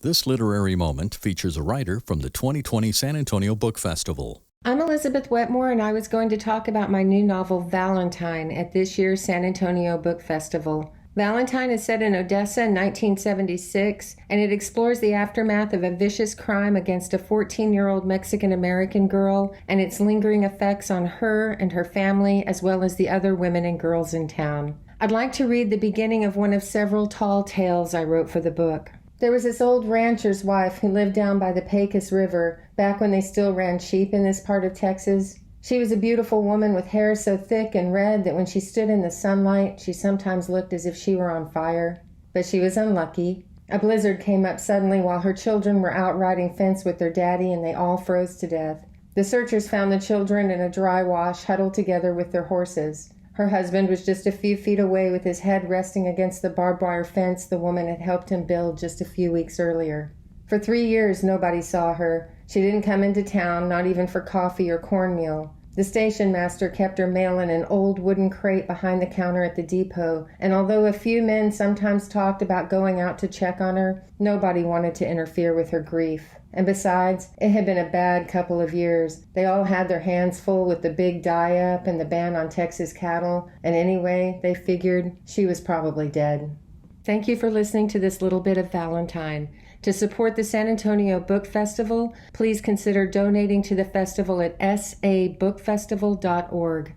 This literary moment features a writer from the 2020 San Antonio Book Festival. I'm Elizabeth Wetmore, and I was going to talk about my new novel, Valentine, at this year's San Antonio Book Festival. Valentine is set in Odessa in 1976, and it explores the aftermath of a vicious crime against a 14-year-old Mexican-American girl and its lingering effects on her and her family, as well as the other women and girls in town. I'd like to read the beginning of one of several tall tales I wrote for the book. There was this old rancher's wife who lived down by the Pecos River, back when they still ran sheep in this part of Texas. She was a beautiful woman with hair so thick and red that when she stood in the sunlight, she sometimes looked as if she were on fire. But she was unlucky. A blizzard came up suddenly while her children were out riding fence with their daddy, and they all froze to death. The searchers found the children in a dry wash, huddled together with their horses. Her husband was just a few feet away with his head resting against the barbed wire fence the woman had helped him build just a few weeks earlier. For 3 years, nobody saw her. She didn't come into town, not even for coffee or cornmeal. The station master kept her mail in an old wooden crate behind the counter at the depot, and although a few men sometimes talked about going out to check on her, nobody wanted to interfere with her grief. And besides, it had been a bad couple of years. They all had their hands full with the big die-up and the ban on Texas cattle, and anyway, they figured she was probably dead. Thank you for listening to this little bit of Valentine. To support the San Antonio Book Festival, please consider donating to the festival at sabookfestival.org.